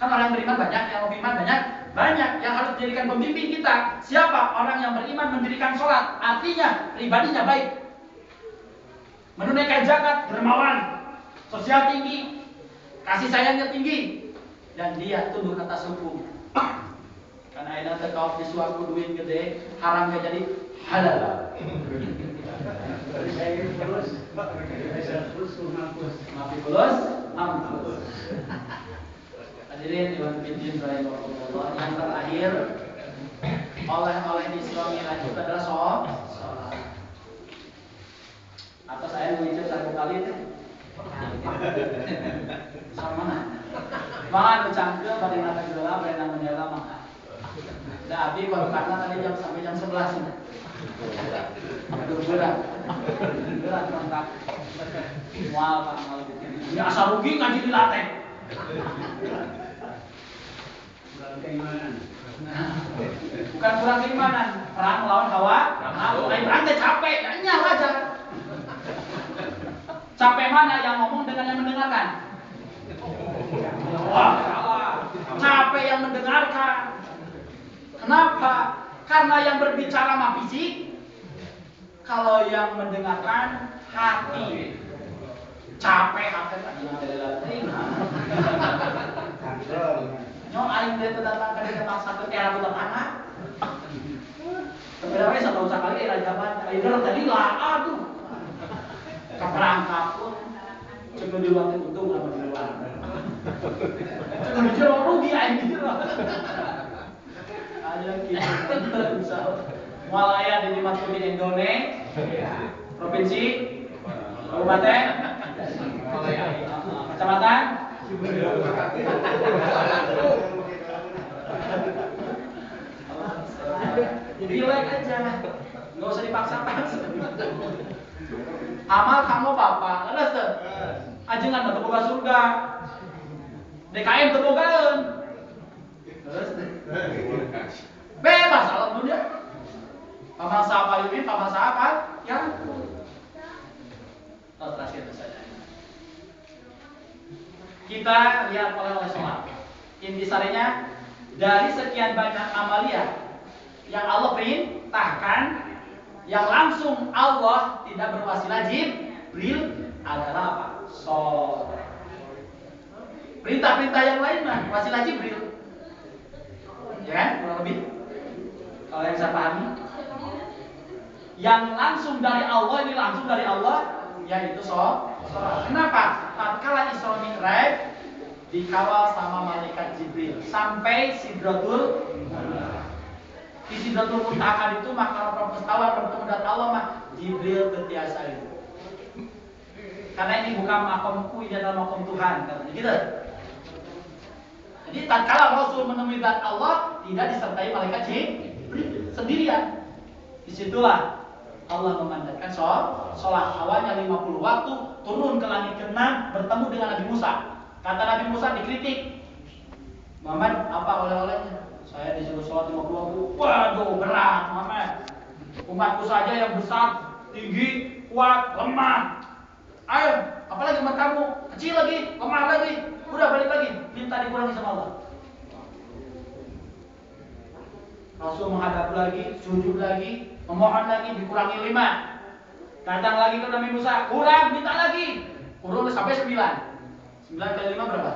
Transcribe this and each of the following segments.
Kan orang yang beriman banyak, yang beriman banyak yang harus dijadikan pemimpin kita. Siapa? Orang yang beriman mendirikan sholat, artinya pribadinya baik, menunaikan zakat, dermawan, sosial tinggi, kasih sayangnya tinggi, dan dia tunduk atas hukum. Karena ada tekau di suatu duit gede, haram gak jadi halal. Mampus. Hadirin Iwan Bidin rahimahullah, yang terakhir oleh-oleh di Isra Mi'raj itu adalah sholat. Atau saya mengucap satu kali itu sama mana? Makan bercangkil pada mata gelap, berenang menjaga makan. Nah, Abi baru karena tadi sampai jam 11 ini. Aduh berat mantap. Mual Pak Mal gitu. Ini asal rugi ngaji di latek. Bukan kurang keimanan, perang melawan hawa. Mulai berantai capek, nyala aja. Capek mana yang ngomong dengan yang mendengarkan? Wah, salah. Capek yang mendengarkan. Kenapa? Karena yang berbicara mah fisik, kalau yang mendengarkan hati. Capek hati tadi nyong aing dia datang ke tempat satu era buta tanah. Sebenarnya satu sekali era zaman aing tadi lah aduh. Keperangkap pun cuma di luar untung sama di luar. Cuma di luar rugi aing di luar. Ayo kita bisa. Malaya di Maturin Indonesia, provinsi, kabupaten, kecamatan. Relax aja, nggak usah dipaksa-paksa. Amal kamu bapak, ada tuh. Ajengan terbuka surga, DKM terbukaan. Bebas alhamdulillah. Paman siapa ini, paman siapa? Yang terakhir saja. Kita lihat oleh sholat. Intisarinya dari sekian banyak amalia yang Allah perintahkan, yang langsung Allah tidak berwasilah Jibril adalah apa? Sholat. Perintah-perintah yang lain mah wasilah Jibril. Ya kan? Kurang lebih. Kalau yang bisa pahami, yang langsung dari Allah ini langsung dari Allah, yaitu sholat. Kenapa? Tatkala Isra Mi'raj dikawal sama malaikat Jibril sampai Sidratul Muntaha. Di Sidratul Muntaha itu maka perpestawan bertemu dengan Allah mah Jibril ketiasa itu. Karena ini bukan makomku, ini adalah makom Tuhan, katanya gitu. Jadi tatkala Rasul menemui zat Allah tidak disertai malaikat Jibril, sendirian. Disitulah Allah memandatkan sholat. Awalnya 50 waktu, turun ke langit ke-6, bertemu dengan Nabi Musa. Kata Nabi Musa dikritik, Muhammad apa oleh-olehnya? Saya disuruh sholat 50 waktu. Waduh berat Muhammad. Umatku saja yang besar, tinggi, kuat, lemah. Ayo, apalagi umat kamu, kecil lagi, lemah lagi. Udah balik lagi, minta dikurangi sama Allah. Rasul menghadap lagi, sujud lagi, memohon lagi, dikurangi 5. Datang lagi ke Nabi Musa, kurang, minta lagi. Kurang sampai 9. 9 kali 5 berapa?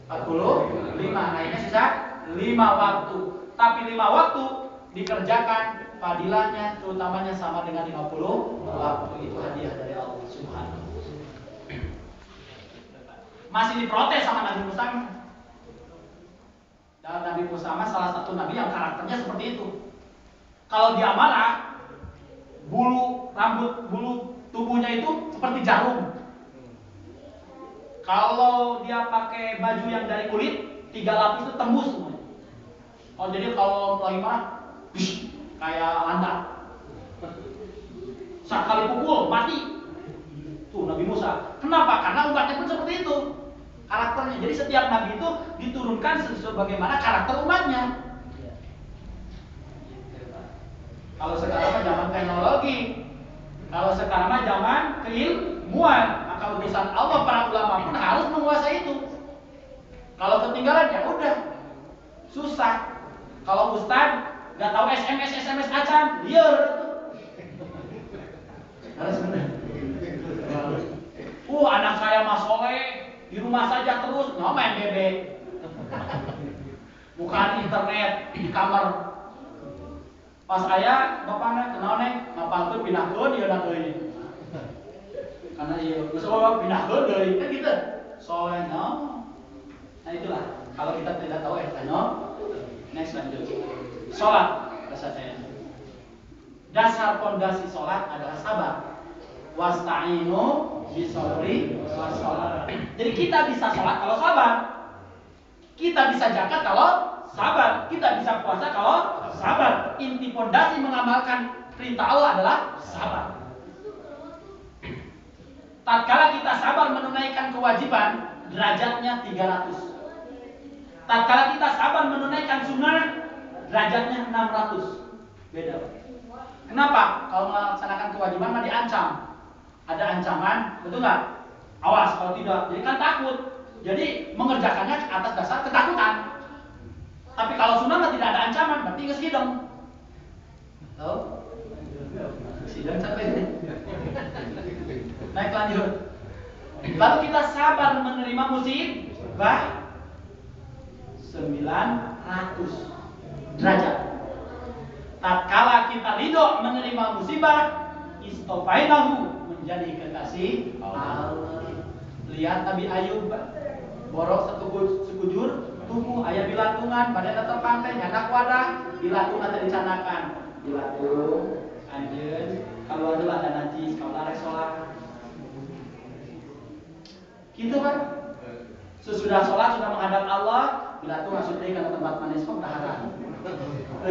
45. Nah ini sisa 5 waktu. Tapi 5 waktu dikerjakan, fadilahnya terutamanya sama dengan 50 waktu. Itu hadiah dari Allah Subhanahu. Masih diprotes sama Nabi Musa. Dan Nabi Musa salah satu nabi yang karakternya seperti itu. Kalau dia marah, bulu tubuhnya itu seperti jarum. Kalau dia pakai baju yang dari kulit, 3 lapis itu tembus semuanya. Jadi kalau lagi marah, kayak landak. Sekali pukul mati. Tuh Nabi Musa. Kenapa? Karena umatnya pun seperti itu karakternya. Jadi setiap nabi itu diturunkan sebagaimana karakter umatnya. Kalau sekarang mah zaman teknologi, kalau sekarang mah zaman keilmuan, maka utusan Allah para ulama pun harus menguasai itu. Kalau ketinggalan ya udah susah. Kalau ustaz nggak tahu SMS acan, liar tuh. Harus benar. Anak saya Mas Soleh di rumah saja terus main bebek. Bukan internet di kamar. Pas aya bapakna kenal neng, ngapalkeun pinahkeun ieu na deui. Karena ieu geus pinahkeun deui kan gitu. Soleh no. Nah itulah kalau kita tidak tahu no. Next lanjut. Salat bahasanya. Dasar pondasi salat adalah sabar. Wasta'inu bisabri wassalah. Jadi kita bisa salat kalau sabar. Kita bisa zakat kalau sabar. Kita bisa puasa kalau sabar. Inti pondasi mengamalkan perintah Allah adalah sabar. Tatkala kita sabar menunaikan kewajiban, derajatnya 300. Tatkala kita sabar menunaikan sunnah, derajatnya 600. Beda. Kenapa? Kalau melaksanakan kewajiban mah diancam. Ada ancaman, betul nggak? Awas kalau tidak, jadi kan takut. Jadi mengerjakannya atas dasar ketakutan. Tapi kalau sunnah mah tidak ada ancaman, berarti geus hidung. Tahu? Sidang sampai ini. Naik lanjut. Lalu kita sabar menerima musibah 900 derajat. Tatkala kita ridho menerima musibah, istofainahu menjadi kekasih Allah. Lihat Nabi Ayub, borok sekujur tubuh aya bilatungan, badanna terpantai nyanak wadah, bilatungan tadi dicanakan. Bilatung, anjeun, kalau ada najis, kalau arek salat. Gitu kan? Sesudah sholat, sudah menghadap Allah, bila tuh masuk ke tempat manis kok tahan.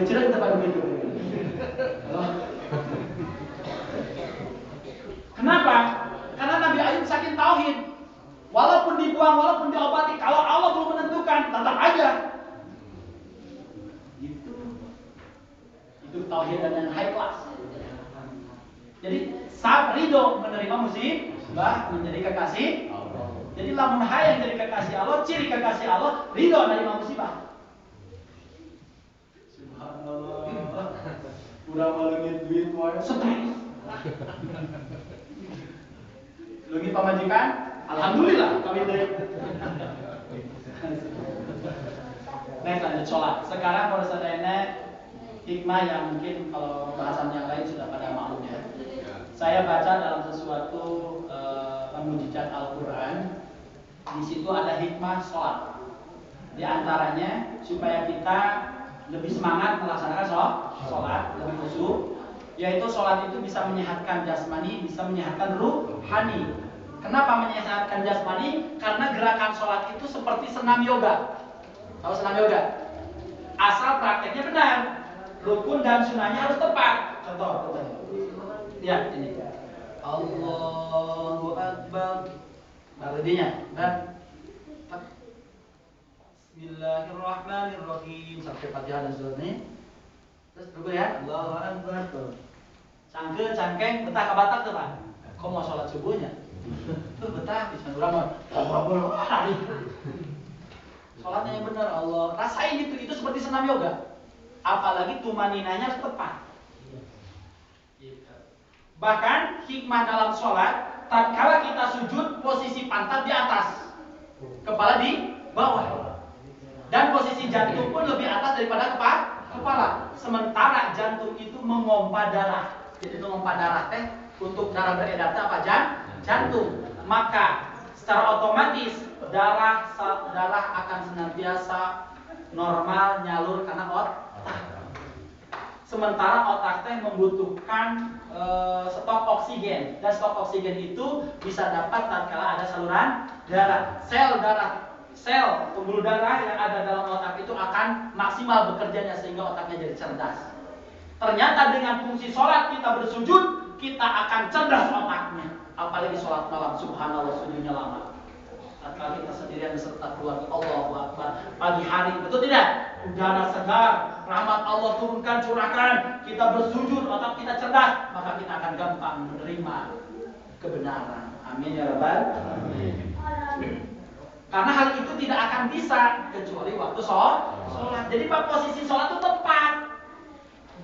Cerita di tempat begitu. Kenapa? Karena Nabi Ayub saking tauhid. Walaupun dibuang, walaupun diobati, kalau Allah belum menentukan, tetap aja. Gitu. Itu tauhid dan high class. Jadi ridho menerima musibah menjadi kekasih. Jadi lamun hayang jadi kekasih Allah, ciri kekasih Allah ridho menerima musibah. Subhanallah. Udah malengit duit wae stres. Leungit pamajikan, alhamdulillah kami deui. Next lanjut sholat. Sekarang pada sadayana hikmah yang mungkin kalau bahasan yang lain sudah pada maklum ya. Saya baca dalam sesuatu mujizat Al-Quran. Di situ ada hikmah sholat. Di antaranya supaya kita lebih semangat melaksanakan sholat, lebih khusyuk. Yaitu sholat itu bisa menyehatkan jasmani, bisa menyehatkan ruhani. Kenapa menyehatkan jasmani? Karena gerakan sholat itu seperti senam yoga. Tahu senam yoga? Asal prakteknya benar. Rukun dan sunnahnya harus tepat. Contoh. Ya, ini. Allahu Akbar. Artinya, Bismillahirrahmanirrahim sampai Fatihah dan seterusnya. Terus rukun ya, Allahu Akbar. Cangkeng, betah ka Batak tuh, Pak. Kok mau sholat subuhnya? Tuh betah, bismillahirrahmanirrahim. Sholatnya yang benar, Allah. Rasain itu seperti senam yoga. Apalagi tumaninanya harus tepat. Bahkan hikmah dalam sholat, tatkala kita sujud, posisi pantat di atas, kepala di bawah, dan posisi jantung pun lebih atas daripada kepala. Sementara jantung itu memompa darah. Jadi memompa darah untuk darah beredar apa? Jantung. Maka secara otomatis darah akan senantiasa normal nyalur karena otak. Sementara otak membutuhkan stok oksigen, dan stok oksigen itu bisa dapat tatkala ada saluran darah. Sel pembuluh darah yang ada dalam otak itu akan maksimal bekerjanya sehingga otaknya jadi cerdas. Ternyata dengan fungsi sholat kita bersujud, kita akan cerdas otaknya. Apalagi sholat malam, subhanallah sujudnya lama. Tatkala kita sendirian beserta keluarga, Allahu Akbar. Pagi hari, betul tidak? Udara segar, rahmat Allah turunkan, curahkan. Kita bersujud, otak kita cerdas, maka kita akan gampang menerima kebenaran. Amin ya rabbal alamin. Karena hal itu tidak akan akan bisa kecuali waktu sholat. Jadi Pak, posisi sholat itu tepat.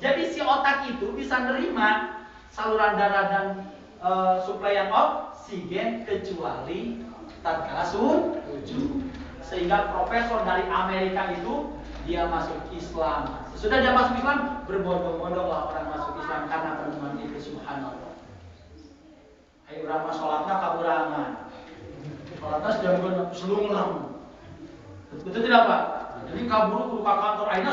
Jadi si otak itu bisa nerima saluran darah dan suplaian oksigen kecuali tatkala sujud. Sehingga profesor dari Amerika itu dia masuk Islam. Sesudah dia masuk Islam, berbondong-bondonglah orang masuk Islam karena penemuan itu, subhanallah. Ayo urang sholatnya kaburangan. Sholatnya sedang selungrang. Betul tidak Pak? Jadi kabur ke kantor. Akhirnya